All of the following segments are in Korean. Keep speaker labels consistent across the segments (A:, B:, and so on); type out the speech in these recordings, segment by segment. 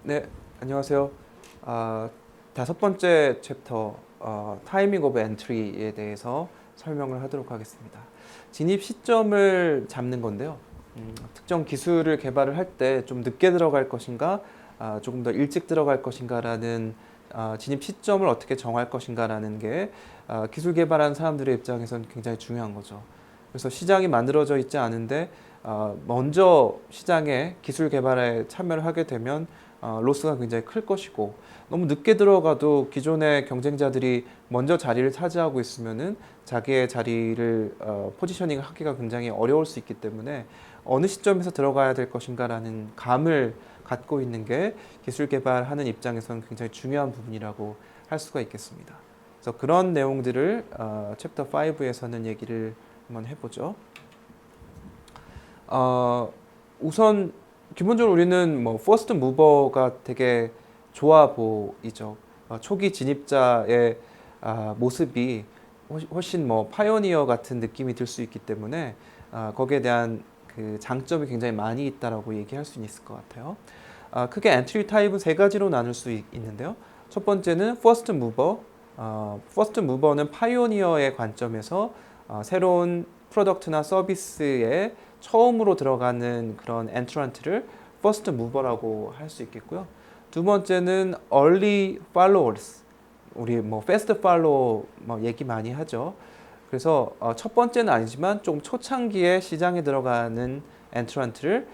A: 네, 안녕하세요. 아, 다섯 번째 챕터 타이밍 오브 엔트리에 대해서 설명을 하도록 하겠습니다. 진입 시점을 잡는 건데요. 특정 기술을 개발을 할 때 좀 늦게 들어갈 것인가, 조금 더 일찍 들어갈 것인가라는 진입 시점을 어떻게 정할 것인가라는 게 기술 개발하는 사람들의 입장에서는 굉장히 중요한 거죠. 그래서 시장이 만들어져 있지 않은데 먼저 시장에 기술 개발에 참여를 하게 되면 로스가 굉장히 클 것이고, 너무 늦게 들어가도 기존의 경쟁자들이 먼저 자리를 차지하고 있으면은 자기의 자리를 포지셔닝 하기가 굉장히 어려울 수 있기 때문에 어느 시점에서 들어가야 될 것인가라는 감을 갖고 있는 게 기술 개발하는 입장에서는 굉장히 중요한 부분이라고 할 수가 있겠습니다. 그래서 그런 내용들을 챕터 5에서는 얘기를 한번 해보죠. 우선 기본적으로 우리는 뭐 퍼스트 무버가 되게 좋아 보이죠. 초기 진입자의 모습이 훨씬 뭐 파이오니어 같은 느낌이 들 수 있기 때문에 거기에 대한 그 장점이 굉장히 많이 있다라고 얘기할 수 있을 것 같아요. 크게 엔트리 타입은 세 가지로 나눌 수 있는데요. 첫 번째는 퍼스트 무버. 퍼스트 무버는 파이오니어의 관점에서 새로운 프로덕트나 서비스에 처음으로 들어가는 그런 엔트런트를 퍼스트 무버라고 할 수 있겠고요. 두 번째는 early followers. 우리 뭐 fast follow 뭐 얘기 많이 하죠. 그래서 첫 번째는 아니지만 좀 초창기에 시장에 들어가는 엔트런트를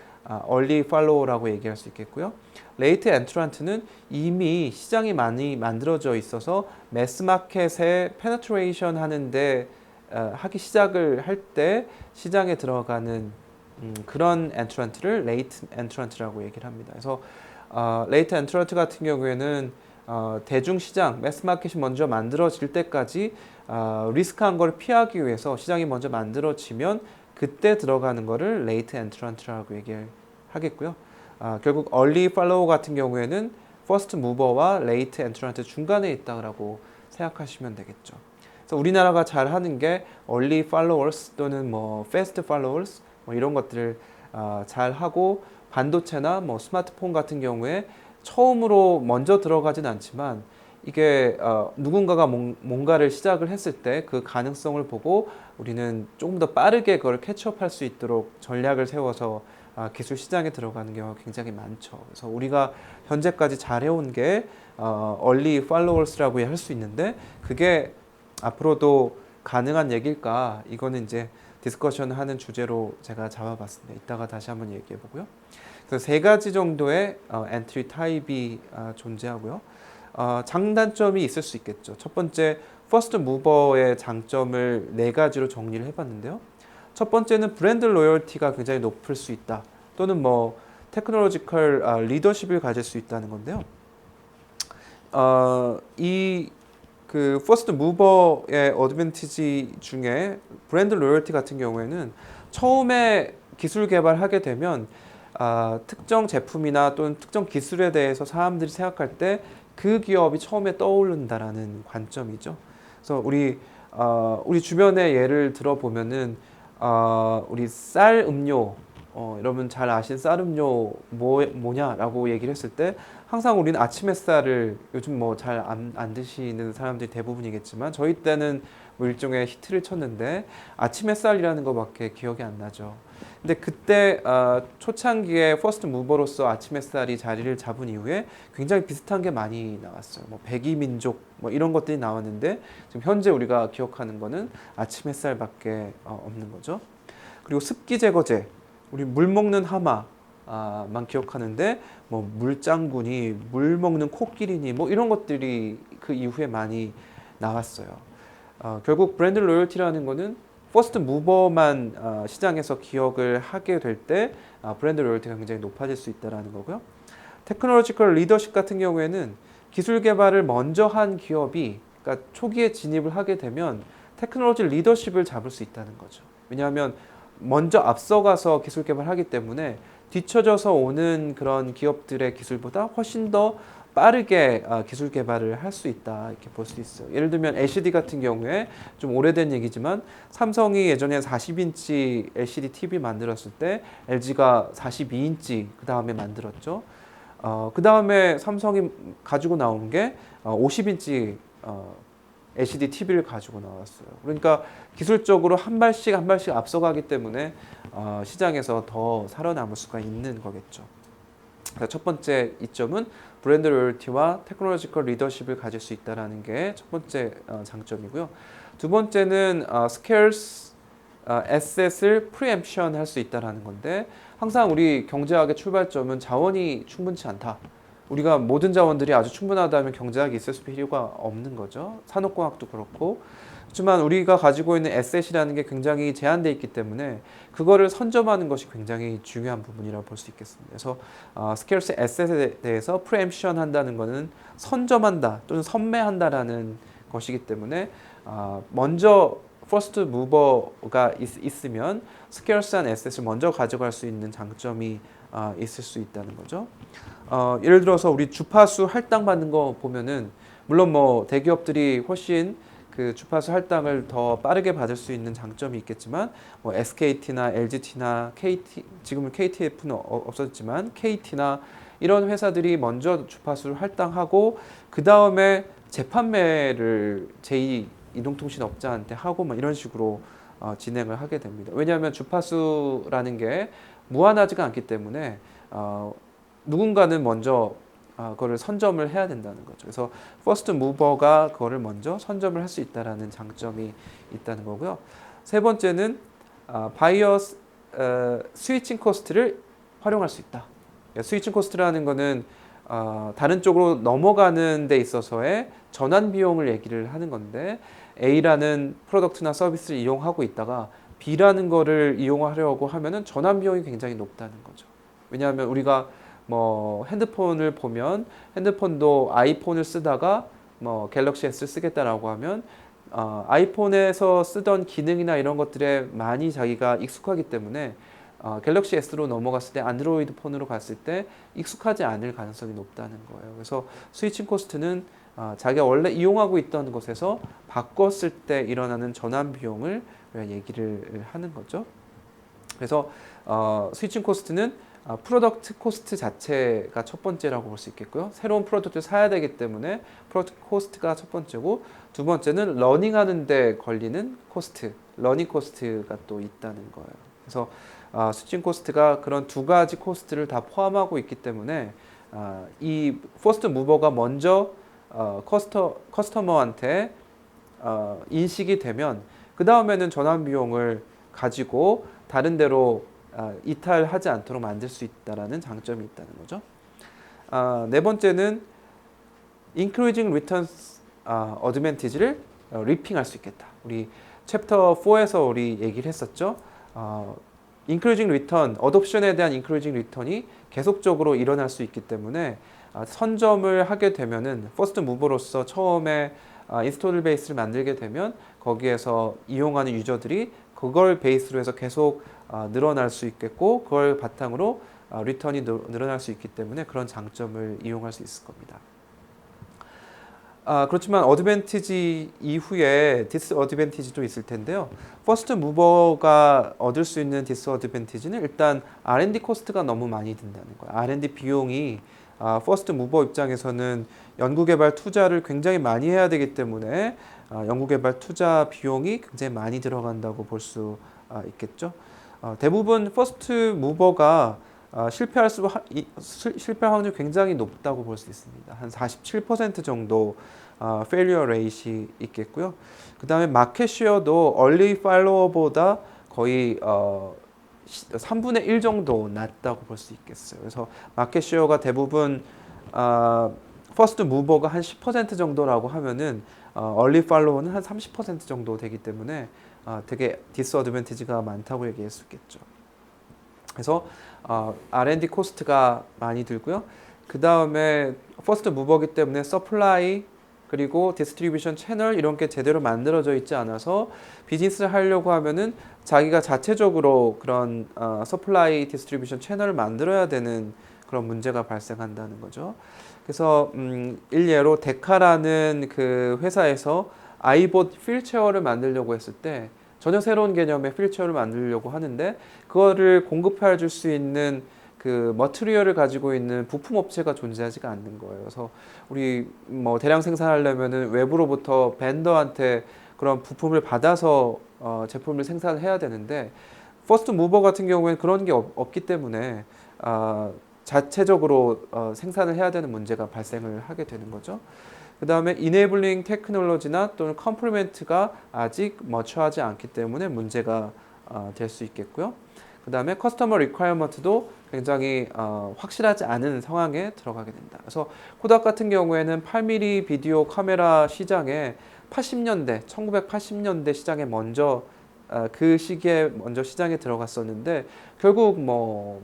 A: early follower라고 얘기할 수 있겠고요. late entrant는 이미 시장이 많이 만들어져 있어서 매스 마켓에 페네트레이션 하는데 하기 시작을 할 때 시장에 들어가는 그런 엔트런트를 레이트 엔트런트라고 얘기를 합니다. 그래서 레이트 엔트런트 같은 경우에는 대중 시장, 매스 마켓이 먼저 만들어질 때까지 리스크한 걸 피하기 위해서 시장이 먼저 만들어지면 그때 들어가는 거를 레이트 엔트런트라고 얘기하겠고요. 결국 early follow 같은 경우에는 first mover와 late entrant 중간에 있다고 생각하시면 되겠죠. 그래서 우리나라가 잘 하는 게 early followers 또는 뭐 fast followers 뭐 이런 것들을 잘 하고, 반도체나 뭐 스마트폰 같은 경우에 처음으로 먼저 들어가진 않지만 이게 누군가가 뭔가를 시작을 했을 때 그 가능성을 보고 우리는 조금 더 빠르게 그걸 캐치업할 수 있도록 전략을 세워서 기술 시장에 들어가는 경우가 굉장히 많죠. 그래서 우리가 현재까지 잘해온 게 early followers라고 할 수 있는데, 그게 앞으로도 가능한 얘기일까? 이거는 이제 디스커션 하는 주제로 제가 잡아봤습니다. 이따가 다시 한번 얘기해 보고요. 그래서 세 가지 정도의 엔트리 타입이 존재하고요. 장단점이 있을 수 있겠죠. 첫 번째, 퍼스트 무버의 장점을 네 가지로 정리를 해봤는데요. 첫 번째는 브랜드 로열티가 굉장히 높을 수 있다. 또는 뭐 테크놀로지컬 리더십을 가질 수 있다는 건데요. 이 그 퍼스트 무버의 어드밴티지 중에 브랜드 로열티 같은 경우에는 처음에 기술 개발하게 되면 특정 제품이나 또는 특정 기술에 대해서 사람들이 생각할 때 그 기업이 처음에 떠오른다라는 관점이죠. 그래서 우리 주변의 예를 들어보면은 우리 쌀 음료, 여러분 잘 아신 쌀 음료 뭐냐라고 얘기를 했을 때 항상 우리는 아침 햇살을, 요즘 뭐 잘 안 드시는 사람들이 대부분이겠지만 저희 때는 뭐 일종의 히트를 쳤는데 아침 햇살이라는 것밖에 기억이 안 나죠. 근데 그때 초창기에 퍼스트 무버로서 아침 햇살이 자리를 잡은 이후에 굉장히 비슷한 게 많이 나왔어요. 뭐 백이민족 뭐 이런 것들이 나왔는데 지금 현재 우리가 기억하는 거는 아침 햇살밖에 없는 거죠. 그리고 습기 제거제, 우리 물 먹는 하마만 기억하는데 뭐 물장군이, 물 먹는 코끼리니 뭐 이런 것들이 그 이후에 많이 나왔어요. 결국 브랜드 로열티라는 거는 퍼스트 무버만 시장에서 기억을 하게 될 때 브랜드 로열티가 굉장히 높아질 수 있다는 거고요. 테크놀로지컬 리더십 같은 경우에는 기술 개발을 먼저 한 기업이, 그러니까 초기에 진입을 하게 되면 테크놀로지 리더십을 잡을 수 있다는 거죠. 왜냐하면 먼저 앞서가서 기술 개발하기 때문에 뒤처져서 오는 그런 기업들의 기술보다 훨씬 더 빠르게 기술 개발을 할 수 있다, 이렇게 볼 수 있어요. 예를 들면 LCD 같은 경우에 좀 오래된 얘기지만 삼성이 예전에 40인치 LCD TV 만들었을 때 LG가 42인치 그 다음에 만들었죠. 그 다음에 삼성이 가지고 나온 게 50인치 LCD TV를 가지고 나왔어요. 그러니까 기술적으로 한 발씩 한 발씩 앞서가기 때문에 시장에서 더 살아남을 수가 있는 거겠죠. 첫 번째 이점은 브랜드 로열티와 테크놀로지컬 리더십을 가질 수 있다는 게 첫 번째 장점이고요. 두 번째는 스케일스 에셋을 프리엠션 할 수 있다는 건데 항상 우리 경제학의 출발점은 자원이 충분치 않다. 우리가 모든 자원들이 아주 충분하다면 경제학이 있을 필요가 없는 거죠. 산업공학도 그렇고. 하지만 우리가 가지고 있는 에셋이라는 게 굉장히 제한되어 있기 때문에 그거를 선점하는 것이 굉장히 중요한 부분이라고 볼 수 있겠습니다. 그래서 스케일스 에셋에 대해서 프리엠션 한다는 것은 선점한다 또는 선매한다라는 것이기 때문에 먼저 퍼스트 무버가 있으면 스케일스한 에셋을 먼저 가져갈 수 있는 장점이 있을 수 있다는 거죠. 예를 들어서 우리 주파수 할당 받는 거 보면은 물론 뭐 대기업들이 훨씬 그 주파수 할당을 더 빠르게 받을 수 있는 장점이 있겠지만 뭐 SKT나 LGT나 KT 지금은 KTF는 없었지만 KT나 이런 회사들이 먼저 주파수를 할당하고 그 다음에 재판매를 제2이동통신업자한테 하고 막 이런 식으로 진행을 하게 됩니다. 왜냐하면 주파수라는 게 무한하지가 않기 때문에 누군가는 먼저 그거를 선점을 해야 된다는 거죠. 그래서 퍼스트 무버가 그거를 먼저 선점을 할 수 있다라는 장점이 있다는 거고요. 세 번째는 바이어 스위칭 코스트를 활용할 수 있다. 스위칭 코스트라는 거는 다른 쪽으로 넘어가는 데 있어서의 전환 비용을 얘기를 하는 건데 A라는 프로덕트나 서비스를 이용하고 있다가 B라는 거를 이용하려고 하면은 전환 비용이 굉장히 높다는 거죠. 왜냐하면 우리가 뭐 핸드폰을 보면 핸드폰도 아이폰을 쓰다가 뭐 갤럭시 S 쓰겠다라고 하면 아이폰에서 쓰던 기능이나 이런 것들에 많이 자기가 익숙하기 때문에 갤럭시 S로 넘어갔을 때 안드로이드 폰으로 갔을 때 익숙하지 않을 가능성이 높다는 거예요. 그래서 스위칭 코스트는 자기가 원래 이용하고 있던 곳에서 바꿨을 때 일어나는 전환 비용을 얘기를 하는 거죠. 그래서 스위칭 코스트는 프로덕트 코스트 자체가 첫 번째라고 볼 수 있겠고요. 새로운 프로덕트를 사야 되기 때문에 프로덕트 코스트가 첫 번째고 두 번째는 러닝하는 데 걸리는 코스트, 러닝 코스트가 또 있다는 거예요. 그래서 스위칭 코스트가 그런 두 가지 코스트를 다 포함하고 있기 때문에 이 퍼스트 무버가 먼저 커스터머한테 인식이 되면 그 다음에는 전환 비용을 가지고 다른 데로 이탈하지 않도록 만들 수 있다라는 장점이 있다는 거죠. 네 번째는 increasing returns advantage를 리핑할 수 있겠다. 우리 챕터 4에서 우리 얘기를 했었죠. increasing return, 어�оп션에 대한 increasing return이 계속적으로 일어날 수 있기 때문에 선점을 하게 되면은 퍼스트 무버로서 처음에 인스톨 베이스를 만들게 되면 거기에서 이용하는 유저들이 그걸 베이스로 해서 계속 늘어날 수 있겠고 그걸 바탕으로 리턴이 늘어날 수 있기 때문에 그런 장점을 이용할 수 있을 겁니다. 그렇지만 어드밴티지 이후에 디스어드밴티지도 있을 텐데요. 퍼스트 무버가 얻을 수 있는 디스어드밴티지는 일단 R&D 코스트가 너무 많이 든다는 거예요. R&D 비용이 퍼스트 무버 입장에서는 연구개발 투자를 굉장히 많이 해야 되기 때문에 연구개발 투자 비용이 굉장히 많이 들어간다고 볼 수 있겠죠. 대부분 퍼스트 무버가 실패할 확률이 굉장히 높다고 볼 수 있습니다. 한 47% 정도 failure rate이 있겠고요. 그 다음에 마켓 쉐어도 early follower보다 거의 3분의 1 정도 낮다고 볼 수 있겠어요. 그래서 마켓 쉐어가 대부분 퍼스트 무버가 한 10% 정도라고 하면은 early follower는 한 30% 정도 되기 때문에 되게 디스어드밴티지가 많다고 얘기할 수 있겠죠. 그래서 R&D 코스트가 많이 들고요. 그 다음에 퍼스트 무버기 때문에 서플라이 그리고 디스트리뷰션 채널 이런 게 제대로 만들어져 있지 않아서 비즈니스를 하려고 하면은 자기가 자체적으로 그런 서플라이 디스트리뷰션 채널을 만들어야 되는 그런 문제가 발생한다는 거죠. 그래서 일례로 데카라는 그 회사에서 아이봇 휠체어를 만들려고 했을 때 전혀 새로운 개념의 휠체어를 만들려고 하는데 그거를 공급해 줄 수 있는 그 머티리얼을 가지고 있는 부품 업체가 존재하지가 않는 거예요. 그래서 우리 뭐 대량 생산하려면은 외부로부터 벤더한테 그런 부품을 받아서 제품을 생산해야 되는데 퍼스트 무버 같은 경우에는 그런 게 없기 때문에 자체적으로 생산을 해야 되는 문제가 발생을 하게 되는 거죠. 그 다음에 이네이블링 테크놀로지나 또는 컴플리멘트가 아직 머처하지 않기 때문에 문제가 될 수 있겠고요. 그 다음에 커스터머 리퀘어먼트도 굉장히 확실하지 않은 상황에 들어가게 된다. 그래서 코닥 같은 경우에는 8mm 비디오 카메라 시장에 80년대, 1980년대 시장에 먼저 그 시기에 먼저 시장에 들어갔었는데 결국 뭐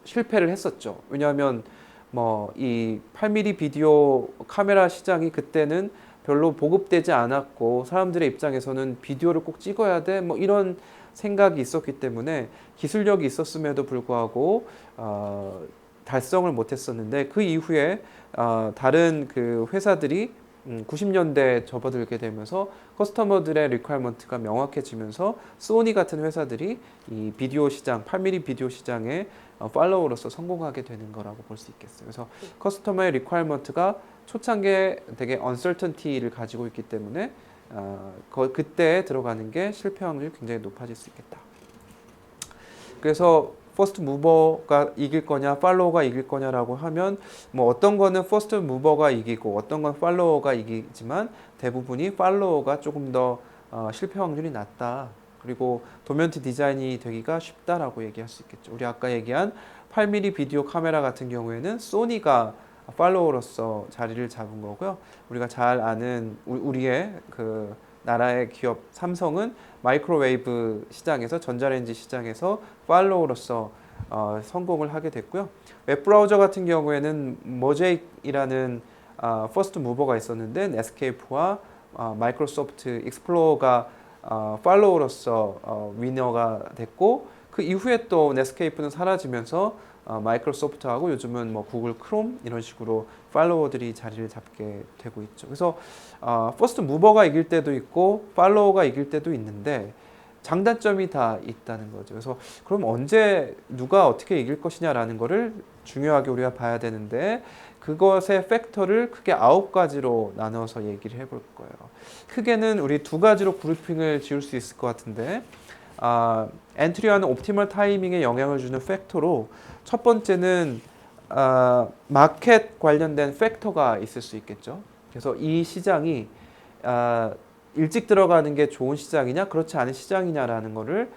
A: 실패를 했었죠. 왜냐하면 뭐 이 8mm 비디오 카메라 시장이 그때는 별로 보급되지 않았고 사람들의 입장에서는 비디오를 꼭 찍어야 돼 뭐 이런 생각이 있었기 때문에 기술력이 있었음에도 불구하고 달성을 못했었는데 그 이후에 다른 그 회사들이 90년대에 접어들게 되면서 커스터머들의 리퀘어먼트가 명확해지면서 소니 같은 회사들이 이 비디오 시장, 8mm 비디오 시장에 팔로우로서 성공하게 되는 거라고 볼 수 있겠어요. 그래서 커스터머의 리퀘어먼트가 초창기에 되게 uncertainty를 가지고 있기 때문에 그때 들어가는 게 실패 확률이 굉장히 높아질 수 있겠다. 그래서 퍼스트 무버가 이길 거냐, 팔로워가 이길 거냐라고 하면 뭐 어떤 거는 퍼스트 무버가 이기고 어떤 건 팔로워가 이기지만 대부분이 팔로워가 조금 더 실패 확률이 낮다. 그리고 도면티 디자인이 되기가 쉽다라고 얘기할 수 있겠죠. 우리 아까 얘기한 8mm 비디오 카메라 같은 경우에는 소니가 팔로워로서 자리를 잡은 거고요. 우리가 잘 아는 우리의 그 나라의 기업 삼성은 마이크로웨이브 시장에서 전자레인지 시장에서 팔로우로서 성공을 하게 됐고요. 웹브라우저 같은 경우에는 모제이크이라는 퍼스트 무버가 있었는데 넷스케이프와 마이크로소프트 익스플로러가 팔로우로서 위너가 됐고 그 이후에 또 넷스케이프는 사라지면서 마이크로소프트하고 요즘은 뭐 구글 크롬 이런 식으로 팔로워들이 자리를 잡게 되고 있죠. 그래서 퍼스트 무버가 이길 때도 있고 팔로워가 이길 때도 있는데 장단점이 다 있다는 거죠. 그래서 그럼 언제 누가 어떻게 이길 것이냐라는 거를 중요하게 우리가 봐야 되는데 그것의 팩터를 크게 9가지로 나눠서 얘기를 해볼 거예요. 크게는 우리 2가지로 그룹핑을 지을 수 있을 것 같은데 엔트리하는 옵티멀 타이밍에 영향을 주는 팩터로 첫 번째는 마켓 관련된 팩터가 있을 수 있겠죠. 그래서 이 시장이 일찍 들어가는 게 좋은 시장이냐 그렇지 않은 시장이냐라는 거를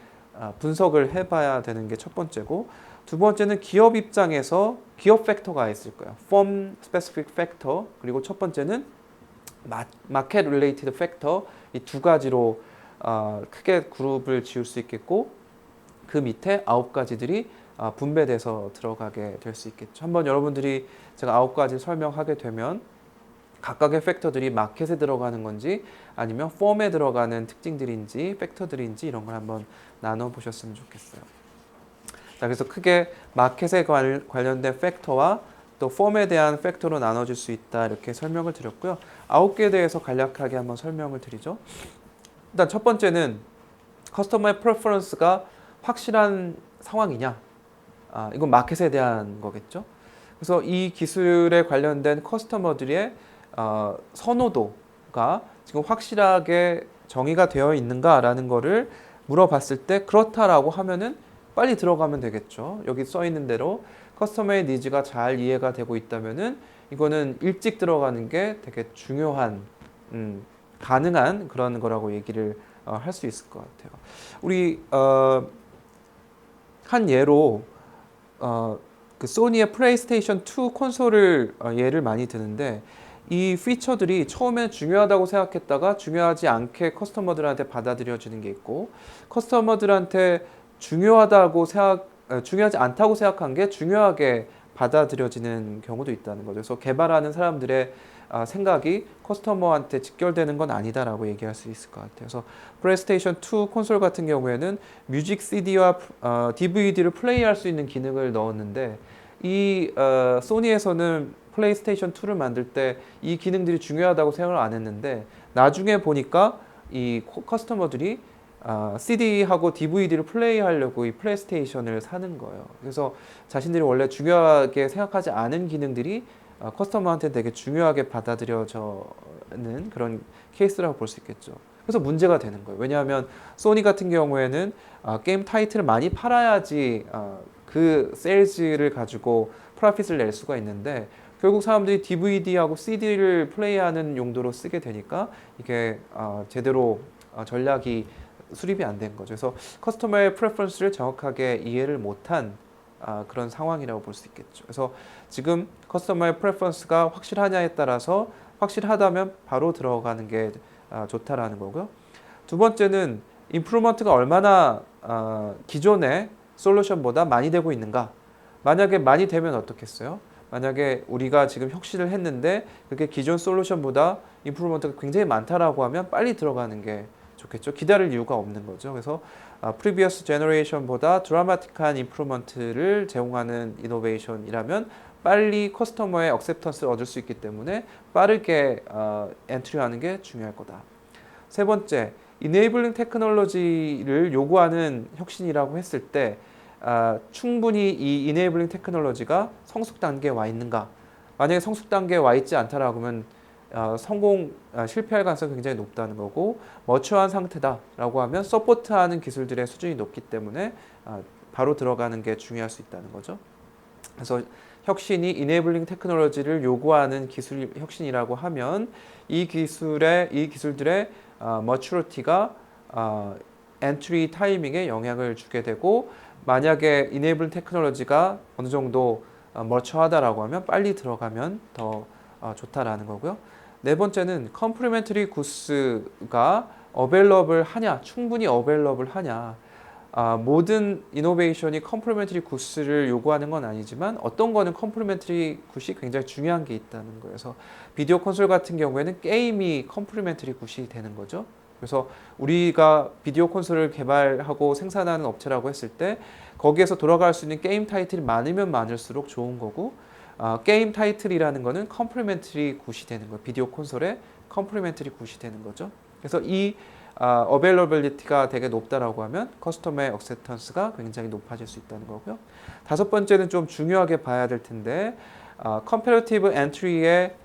A: 분석을 해봐야 되는 게 첫 번째고 두 번째는 기업 입장에서 기업 팩터가 있을 거예요. Firm Specific Factor 그리고 첫 번째는 Market Related Factor 이 2가지로 크게 그룹을 지을 수 있겠고 그 밑에 9가지들이 분배돼서 들어가게 될 수 있겠죠. 한번 여러분들이 제가 9가지 설명하게 되면 각각의 팩터들이 마켓에 들어가는 건지 아니면 펌에 들어가는 특징들인지 팩터들인지 이런 걸 한번 나눠 보셨으면 좋겠어요. 자, 그래서 크게 마켓에 관련된 팩터와 또 펌에 대한 팩터로 나눠질 수 있다 이렇게 설명을 드렸고요. 9개에 대해서 간략하게 한번 설명을 드리죠. 일단 첫 번째는 커스터머의 프레퍼런스가 확실한 상황이냐 이건 마켓에 대한 거겠죠. 그래서 이 기술에 관련된 커스터머들의 선호도가 지금 확실하게 정의가 되어 있는가라는 거를 물어봤을 때 그렇다라고 하면은 빨리 들어가면 되겠죠. 여기 써 있는 대로 커스터머의 니즈가 잘 이해가 되고 있다면은 이거는 일찍 들어가는 게 되게 중요한 가능한 그런 거라고 얘기를 할 수 있을 것 같아요. 우리 한 예로 그 소니의 플레이스테이션 2 콘솔을 예를 많이 드는데 이 피처들이 처음에 중요하다고 생각했다가 중요하지 않게 커스터머들한테 받아들여지는 게 있고 커스터머들한테 중요하지 않다고 생각한 게 중요하게 받아들여지는 경우도 있다는 거죠. 그래서 개발하는 사람들의 생각이 커스터머한테 직결되는 건 아니다라고 얘기할 수 있을 것 같아요. 그래서 플레이스테이션 2 콘솔 같은 경우에는 뮤직 CD와 DVD를 플레이할 수 있는 기능을 넣었는데 이 소니에서는 플레이스테이션 2를 만들 때 이 기능들이 중요하다고 생각을 안 했는데 나중에 보니까 이 커스터머들이 CD하고 DVD를 플레이하려고 이 플레이스테이션을 사는 거예요. 그래서 자신들이 원래 중요하게 생각하지 않은 기능들이 커스터머한테 되게 중요하게 받아들여져는 그런 케이스라고 볼 수 있겠죠. 그래서 문제가 되는 거예요. 왜냐하면 소니 같은 경우에는 게임 타이틀을 많이 팔아야지 그 세일즈를 가지고 프로핏을 낼 수가 있는데 결국 사람들이 DVD하고 CD를 플레이하는 용도로 쓰게 되니까 이게 제대로 전략이 수립이 안 된 거죠. 그래서 커스터머의 프레퍼런스를 정확하게 이해를 못한 그런 상황이라고 볼 수 있겠죠. 그래서 지금 커스터머의 프레퍼런스가 확실하냐에 따라서 확실하다면 바로 들어가는 게 좋다라는 거고요. 두 번째는 임프루먼트가 얼마나 기존의 솔루션보다 많이 되고 있는가. 만약에 많이 되면 어떻겠어요? 만약에 우리가 지금 혁신을 했는데 그게 기존 솔루션보다 임프루먼트가 굉장히 많다라고 하면 빨리 들어가는 게 좋겠죠. 기다릴 이유가 없는 거죠. 그래서 previous generation보다 드라마틱한 임프루먼트를 제공하는 이노베이션이라면 빨리 커스터머의 액셉턴스를 얻을 수 있기 때문에 빠르게 엔트리하는 게 중요할 거다. 세 번째, 이네이블링 테크놀로지를 요구하는 혁신이라고 했을 때 충분히 이 이네이블링 테크놀로지가 성숙 단계에 와 있는가? 만약에 성숙 단계에 와 있지 않다라고 하면 실패할 가능성이 굉장히 높다는 거고 머추어한 상태다라고 하면 서포트하는 기술들의 수준이 높기 때문에 바로 들어가는 게 중요할 수 있다는 거죠. 그래서 혁신이 이네이블링 테크놀로지를 요구하는 기술 혁신이라고 하면 이 기술들의 머추리티가 엔트리 타이밍에 영향을 주게 되고 만약에 이네이블링 테크놀로지가 어느 정도 머추어하다라고 하면 빨리 들어가면 더 좋다라는 거고요. 네 번째는 컴플리멘터리 구스가 어벨러블 하냐, 충분히 어벨러블 하냐. 모든 이노베이션이 컴플리멘터리 구스를 요구하는 건 아니지만 어떤 거는 컴플리멘터리 굿이 굉장히 중요한 게 있다는 거예요. 그래서 비디오 콘솔 같은 경우에는 게임이 컴플리멘터리 굿이 되는 거죠. 그래서 우리가 비디오 콘솔을 개발하고 생산하는 업체라고 했을 때 거기에서 돌아갈 수 있는 게임 타이틀이 많으면 많을수록 좋은 거고 게임 타이틀이라는 거는 컴플리멘터리 굿이 되는 거예요. 비디오 콘솔의 컴플리멘터리 굿이 되는 거죠. 그래서 이 어베일러빌리티가 되게 높다라고 하면 커스터머의 액셉턴스가 굉장히 높아질 수 있다는 거고요. 다섯 번째는 좀 중요하게 봐야 될 텐데 컴패러티브 엔트리의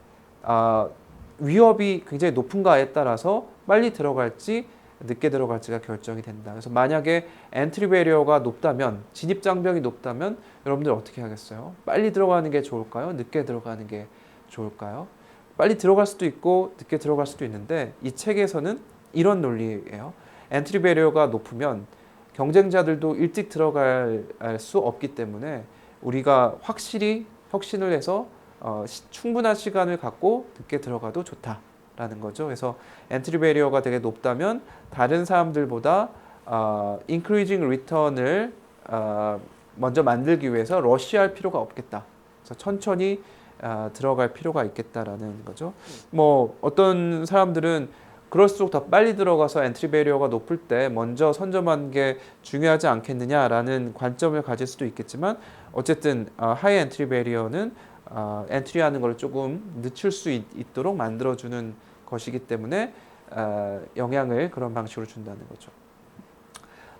A: 위협이 굉장히 높은가에 따라서 빨리 들어갈지 늦게 들어갈지가 결정이 된다. 그래서 만약에 엔트리 베리어가 높다면 진입 장벽이 높다면 여러분들 어떻게 하겠어요? 빨리 들어가는 게 좋을까요? 늦게 들어가는 게 좋을까요? 빨리 들어갈 수도 있고 늦게 들어갈 수도 있는데 이 책에서는 이런 논리예요. 엔트리 베리어가 높으면 경쟁자들도 일찍 들어갈 수 없기 때문에 우리가 확실히 혁신을 해서 충분한 시간을 갖고 늦게 들어가도 좋다라는 거죠. 그래서 엔트리 베리어가 되게 높다면 다른 사람들보다 인크리징 리턴을 먼저 만들기 위해서 러시할 필요가 없겠다. 그래서 천천히 들어갈 필요가 있겠다라는 거죠. 뭐 어떤 사람들은 그럴수록 더 빨리 들어가서 엔트리 베리어가 높을 때 먼저 선점하는 게 중요하지 않겠느냐라는 관점을 가질 수도 있겠지만 어쨌든 하이 엔트리 베리어는 엔트리하는 걸 조금 늦출 수 있도록 만들어주는 것이기 때문에 영향을 그런 방식으로 준다는 거죠.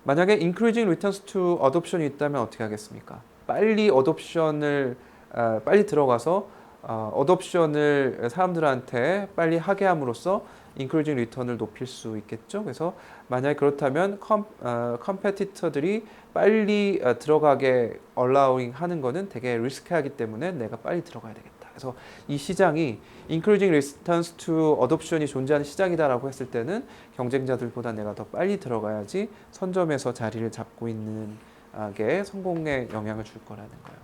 A: 만약에 increasing returns to adoption이 있다면 어떻게 하겠습니까? 빨리 어돔션을 빨리 들어가서 어돔션을 사람들한테 빨리 하게 함으로써 increasing return을 높일 수 있겠죠. 그래서 만약에 그렇다면 컴페티터들이 빨리 들어가게 allowing 하는 거는 되게 리스크하기 때문에 내가 빨리 들어가야 되겠다. 그래서 이 시장이 increasing resistance to adoption이 존재하는 시장이다라고 했을 때는 경쟁자들보다 내가 더 빨리 들어가야지 선점에서 자리를 잡고 있는 게 성공에 영향을 줄 거라는 거예요.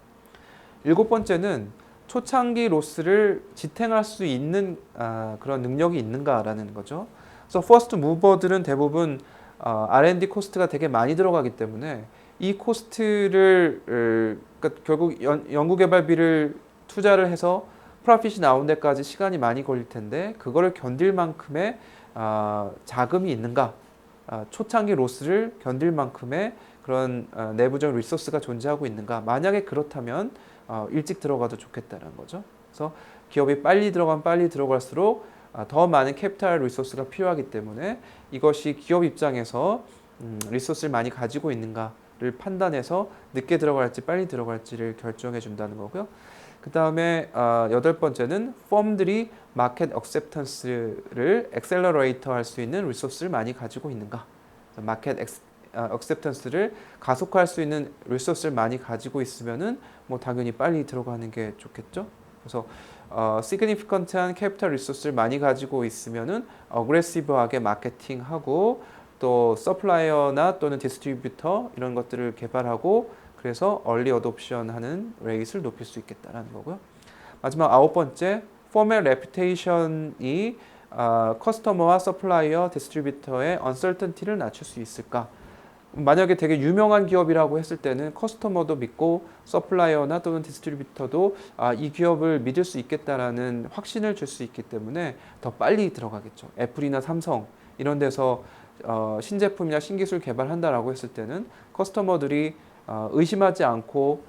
A: 일곱 번째는 초창기 로스를 지탱할 수 있는 그런 능력이 있는가라는 거죠. 그래서 퍼스트 무버들은 대부분 R&D 코스트가 되게 많이 들어가기 때문에 이 코스트를 그러니까 결국 연구개발비를 투자를 해서 프로핏이 나온 데까지 시간이 많이 걸릴 텐데 그거를 견딜 만큼의 자금이 있는가, 초창기 로스를 견딜 만큼의 그런 내부적 리소스가 존재하고 있는가. 만약에 그렇다면 일찍 들어가도 좋겠다는 거죠. 그래서 기업이 빨리 들어가면 빨리 들어갈수록 더 많은 캐피탈 리소스가 필요하기 때문에 이것이 기업 입장에서 리소스를 많이 가지고 있는가를 판단해서 늦게 들어갈지 빨리 들어갈지를 결정해 준다는 거고요. 그 다음에 여덟 번째는 펌들이 마켓 액셉턴스를 엑셀러레이터 할 수 있는 리소스를 많이 가지고 있는가. 마켓 액셉턴스를 가속화할 수 있는 리소스를 많이 가지고 있으면은 뭐 당연히 빨리 들어가는 게 좋겠죠. 그래서 significant한 캐피탈 리소스를 많이 가지고 있으면은 어그레시브하게 마케팅하고 또 서플라이어나 또는 디스트리뷰터 이런 것들을 개발하고 그래서 얼리 어돔션 하는 레이트를 높일 수 있겠다라는 거고요. 마지막 아홉 번째, 포맷 레퓨테이션이 커스터머와 서플라이어, 디스트리뷰터의 언설턴티를 낮출 수 있을까? 만약에 되게 유명한 기업이라고 했을 때는 커스터머도 믿고 서플라이어나 또는 디스트리뷰터도 이 기업을 믿을 수 있겠다라는 확신을 줄 수 있기 때문에 더 빨리 들어가겠죠. 애플이나 삼성 이런 데서 신제품이나 신기술 개발한다라고 했을 때는 커스터머들이 의심하지 않고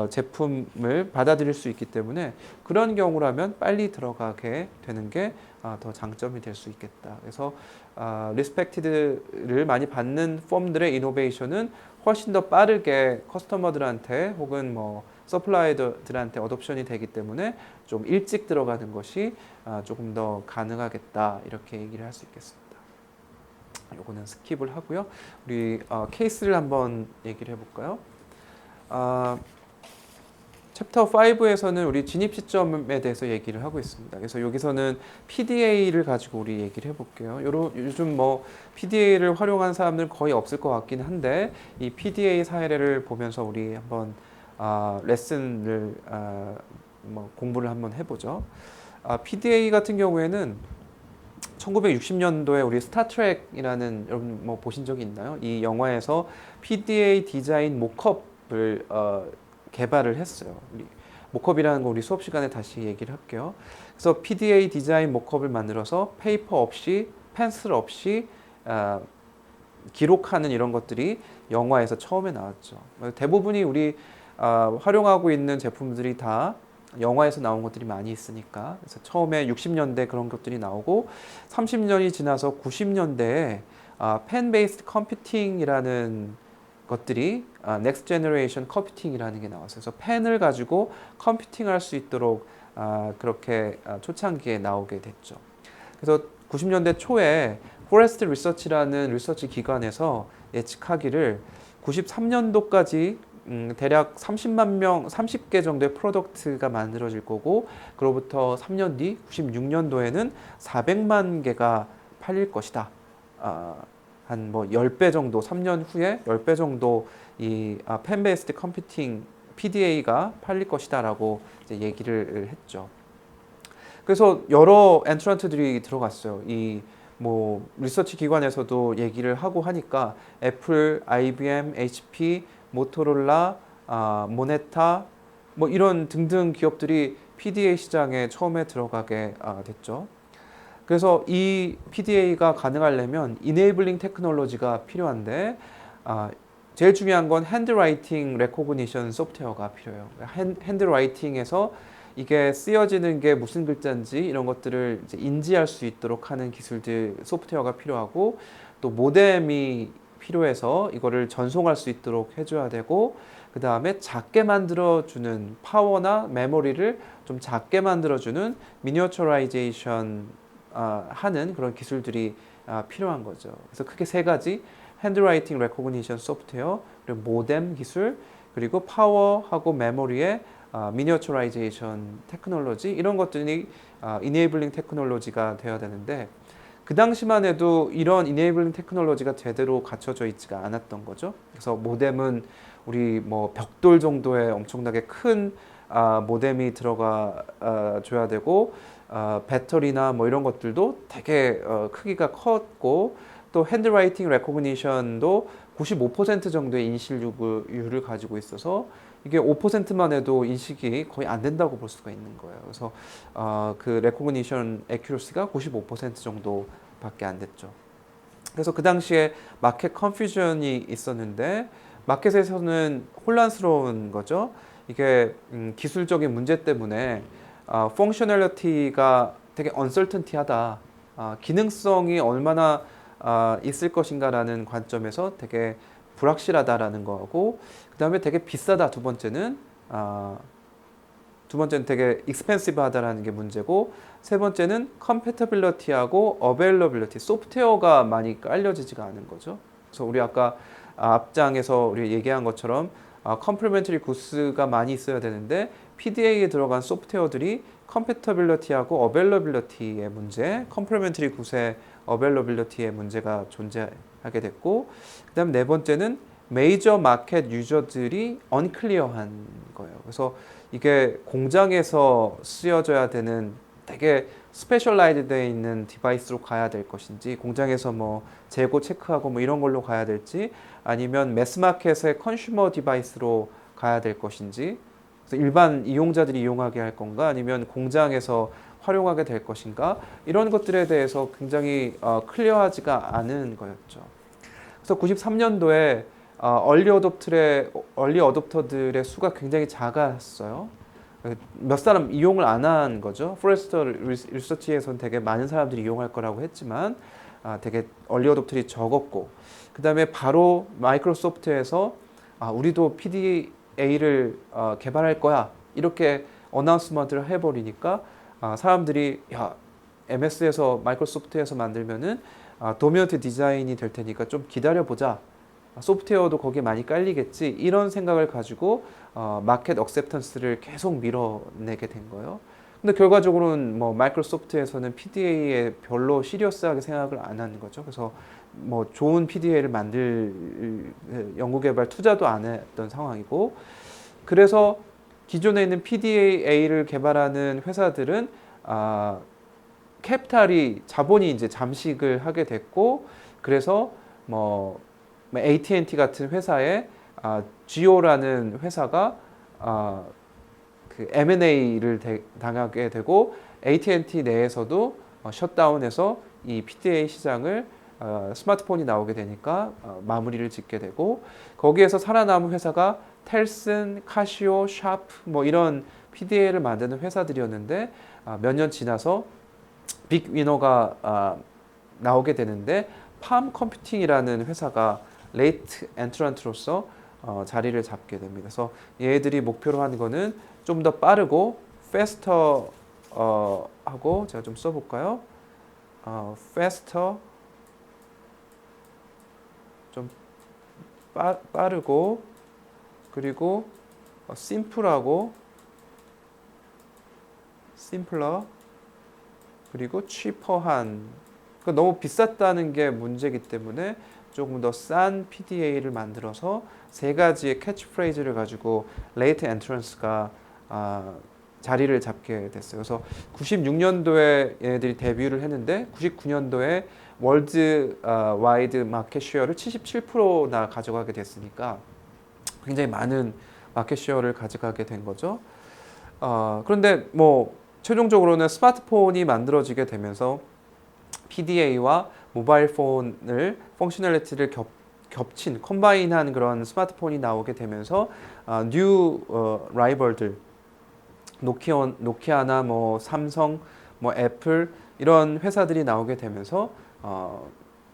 A: 제품을 받아들일 수 있기 때문에 그런 경우라면 빨리 들어가게 되는 게 더 장점이 될 수 있겠다. 그래서 리스펙티드를 많이 받는 펌들의 이노베이션은 훨씬 더 빠르게 커스터머들한테 혹은 뭐 서플라이어들한테 어둠션이 되기 때문에 좀 일찍 들어가는 것이 조금 더 가능하겠다 이렇게 얘기를 할 수 있겠습니다. 요거는 스킵을 하고요. 우리 케이스를 한번 얘기를 해볼까요? 챕터 5에서는 우리 진입 시점에 대해서 얘기를 하고 있습니다. 그래서 여기서는 PDA를 가지고 우리 얘기를 해볼게요. 요즘 뭐 PDA를 활용한 사람들 거의 없을 것 같긴 한데 이 PDA 사례를 보면서 우리 한번 레슨을 뭐 공부를 한번 해보죠. PDA 같은 경우에는 1960년도에 우리 스타트랙이라는 여러분 뭐 보신 적이 있나요? 이 영화에서 PDA 디자인 모컵을 개발을 했어요. 우리 모컵이라는 거 우리 수업 시간에 다시 얘기를 할게요. 그래서 PDA 디자인 모컵을 만들어서 페이퍼 없이 펜슬 없이 기록하는 이런 것들이 영화에서 처음에 나왔죠. 대부분이 우리 활용하고 있는 제품들이 다 영화에서 나온 것들이 많이 있으니까 그래서 처음에 60년대 그런 것들이 나오고 30년이 지나서 90년대에 펜 베이스드 컴퓨팅이라는 것들이 넥스트 제너레이션 컴퓨팅이라는 게 나왔어요. 그래서 펜을 가지고 컴퓨팅할 수 있도록 그렇게 초창기에 나오게 됐죠. 그래서 90년대 초에 포레스트 리서치라는 리서치 기관에서 예측하기를 93년도까지 대략 30만 명, 30개 정도의 프로덕트가 만들어질 거고 그로부터 3년 뒤 96년도에는 400만 개가 팔릴 것이다. 한 뭐 10배 정도, 3년 후에 10배 정도 이 펜 베이스드 컴퓨팅 PDA가 팔릴 것이다라고 이제 얘기를 했죠. 그래서 여러 엔트런트들이 들어갔어요. 이 뭐 리서치 기관에서도 얘기를 하고 하니까 애플, IBM, HP, 모토로라, 모네타 뭐 이런 등등 기업들이 PDA 시장에 처음에 들어가게 됐죠. 그래서 이 PDA가 가능하려면 이네이블링 테크놀로지가 필요한데 제일 중요한 건 핸드라이팅 레코그니션 소프트웨어가 필요해요. 핸드라이팅에서 이게 쓰여지는 게 무슨 글자인지 이런 것들을 이제 인지할 수 있도록 하는 기술들 소프트웨어가 필요하고 또 모뎀이 필요해서 이거를 전송할 수 있도록 해줘야 되고 그 다음에 작게 만들어주는 파워나 메모리를 좀 작게 만들어주는 미니어처라이제이션 하는 그런 기술들이 필요한 거죠. 그래서 크게 세 가지 핸드라이팅 레코그니션 소프트웨어 그리고 모뎀 기술 그리고 파워하고 메모리의 미니어처라이제이션 테크놀로지 이런 것들이 이네이블링 테크놀로지가 되어야 되는데 그 당시만 해도 이런 이네이블링 테크놀로지가 제대로 갖춰져 있지가 않았던 거죠. 그래서 모뎀은 우리 뭐 벽돌 정도의 엄청나게 큰 모뎀이 들어가 줘야 되고 배터리나 뭐 이런 것들도 되게 크기가 컸고 또 핸드라이팅 레코그니션도 95% 정도의 인식률을 가지고 있어서 이게 5%만 해도 인식이 거의 안 된다고 볼 수가 있는 거예요. 그래서 그 레코그니션 애큐러시가 95% 정도밖에 안 됐죠. 그래서 그 당시에 마켓 컨퓨전이 있었는데 마켓에서는 혼란스러운 거죠. 이게 기술적인 문제 때문에 펑셔널리티가 되게 언설턴티하다. 기능성이 얼마나 있을 것인가라는 관점에서 되게 불확실하다라는 거고, 그다음에 되게 비싸다 두 번째는 되게 expensive하다라는 게 문제고, 세 번째는 compatibility하고 availability, 소프트웨어가 많이 깔려지지가 않은 거죠. 그래서 우리 아까 앞장에서 우리 얘기한 것처럼 complementary goods가 많이 있어야 되는데 PDA에 들어간 소프트웨어들이 compatibility하고 availability의 문제, complementary goods의 availability의 문제가 존재하게 됐고, 그다음 네 번째는 메이저 마켓 유저들이 unclear한 거예요. 그래서 이게 공장에서 쓰여져야 되는 되게 스페셜라이즈 되어 있는 디바이스로 가야 될 것인지, 공장에서 뭐 재고 체크하고 뭐 이런 걸로 가야 될지, 아니면 매스마켓의 컨슈머 디바이스로 가야 될 것인지, 그래서 일반 이용자들이 이용하게 할 건가, 아니면 공장에서 활용하게 될 것인가, 이런 것들에 대해서 굉장히 클리어하지가 않은 거였죠. 그래서 93년도에 얼리 어댑터들의 수가 굉장히 작았어요. 몇 사람 이용을 안 한 거죠. 포레스터 리서치에서는 되게 많은 사람들이 이용할 거라고 했지만 되게 얼리 어댑터들이 적었고, 그 다음에 바로 마이크로소프트에서 우리도 PDA를 개발할 거야 이렇게 어나운스먼트를 해버리니까 사람들이 야, MS에서 마이크로소프트에서 만들면은 도미넌트 디자인이 될 테니까 좀 기다려보자, 소프트웨어도 거기에 많이 깔리겠지, 이런 생각을 가지고 마켓 억셉턴스를 계속 밀어내게 된 거예요. 근데 결과적으로는 뭐 마이크로소프트에서는 PDA에 별로 시리어스하게 생각을 안 하는 거죠. 그래서 뭐 좋은 PDA를 만들 연구개발 투자도 안 했던 상황이고, 그래서 기존에 있는 PDA를 개발하는 회사들은 캐피탈이 자본이 이제 잠식을 하게 됐고, 그래서 뭐 AT&T 같은 회사에 GEO라는 회사가 그 M&A를 당하게 되고, AT&T 내에서도 셧다운해서 이 PDA 시장을 스마트폰이 나오게 되니까 마무리를 짓게 되고, 거기에서 살아남은 회사가 텔슨, 카시오, 샤프 뭐 이런 PDA를 만드는 회사들이었는데 몇 년 지나서 빅 위너가 나오게 되는데, 팜 컴퓨팅이라는 회사가 레이트 엔트런트로서 자리를 잡게 됩니다. 그래서 얘들이 목표로 하는 거는 좀 더 빠르고 faster 하고, 제가 좀 써볼까요? faster, 좀 빠르고, 그리고 simple하고, simpler, 그리고 cheaper한, 너무 비쌌다는 게 문제이기 때문에 조금 더 싼 PDA를 만들어서 세 가지의 캐치프레이즈를 가지고 레이트 엔트런스가 자리를 잡게 됐어요. 그래서 96년도에 얘네들이 데뷔를 했는데 99년도에 월드 와이드 마켓 쉐어를 77%나 가져가게 됐으니까 굉장히 많은 마켓 쉐어를 가져가게 된 거죠. 그런데 뭐 최종적으로는 스마트폰이 만들어지게 되면서 PDA와 모바일 폰을 펑셔널리티를 겹친 컴바인한 그런 스마트폰이 나오게 되면서 뉴 라이벌들, 노키아나 뭐 삼성, 뭐 애플 이런 회사들이 나오게 되면서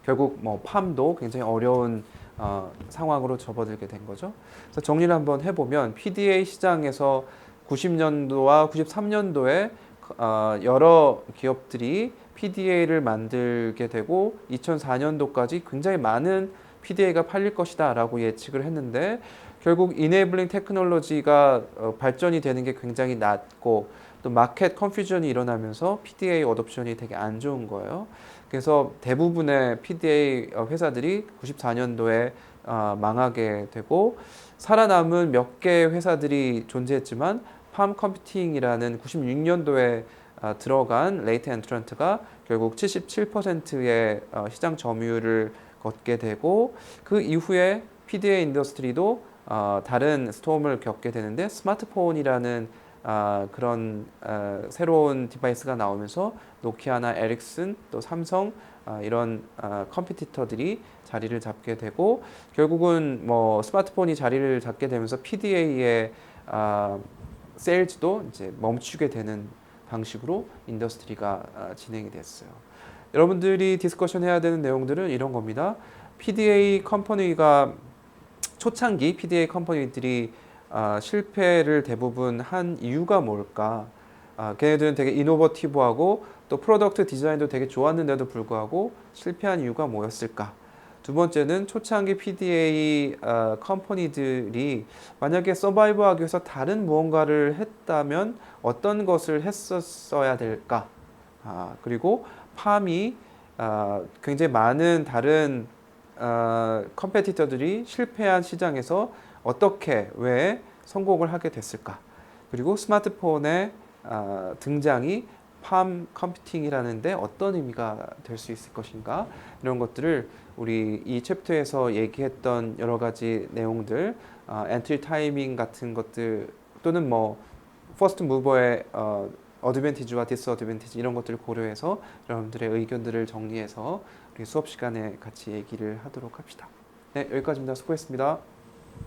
A: 결국 뭐 팜도 굉장히 어려운 상황으로 접어들게 된 거죠. 그래서 정리를 한번 해보면 PDA 시장에서 90년도와 93년도에 여러 기업들이 PDA를 만들게 되고 2004년도까지 굉장히 많은 PDA가 팔릴 것이다 라고 예측을 했는데, 결국 이네이블링 테크놀로지가 발전이 되는 게 굉장히 낮고, 또 마켓 컨퓨전이 일어나면서 PDA 어뎨션이 되게 안 좋은 거예요. 그래서 대부분의 PDA 회사들이 94년도에 망하게 되고, 살아남은 몇 개의 회사들이 존재했지만 팜 컴퓨팅이라는 96년도에 들어간 레이트 엔트런트가 결국 77%의 시장 점유율을 걷게 되고, 그 이후에 PDA 인더스트리도 다른 스톰을 겪게 되는데, 스마트폰이라는 그런 새로운 디바이스가 나오면서 노키아나 에릭슨 또 삼성 이런 컴피티터들이 자리를 잡게 되고, 결국은 뭐 스마트폰이 자리를 잡게 되면서 PDA의 세일즈도 이제 멈추게 되는 방식으로 인더스트리가 진행이 됐어요. 여러분들이 디스커션 해야 되는 내용들은 이런 겁니다. PDA 컴퍼니가 초창기 PDA 컴퍼니들이 실패를 대부분 한 이유가 뭘까? 걔네들은 되게 이노버티브하고 또 프로덕트 디자인도 되게 좋았는데도 불구하고 실패한 이유가 뭐였을까? 두 번째는 초창기 PDA 컴퍼니들이 만약에 서바이브하기 위해서 다른 무언가를 했다면 어떤 것을 했었어야 될까? 그리고 팜이 굉장히 많은 다른 컴페티터들이 실패한 시장에서 어떻게 왜 성공을 하게 됐을까? 그리고 스마트폰의 등장이 팜 컴퓨팅이라는데 어떤 의미가 될 수 있을 것인가? 이런 것들을 우리 이 챕터에서 얘기했던 여러 가지 내용들, 엔트리 타이밍 같은 것들 또는 뭐 퍼스트 무버의 어드밴티지와 디스어드밴티지 이런 것들을 고려해서 여러분들의 의견들을 정리해서 우리 수업 시간에 같이 얘기를 하도록 합시다. 네, 여기까지입니다. 수고했습니다.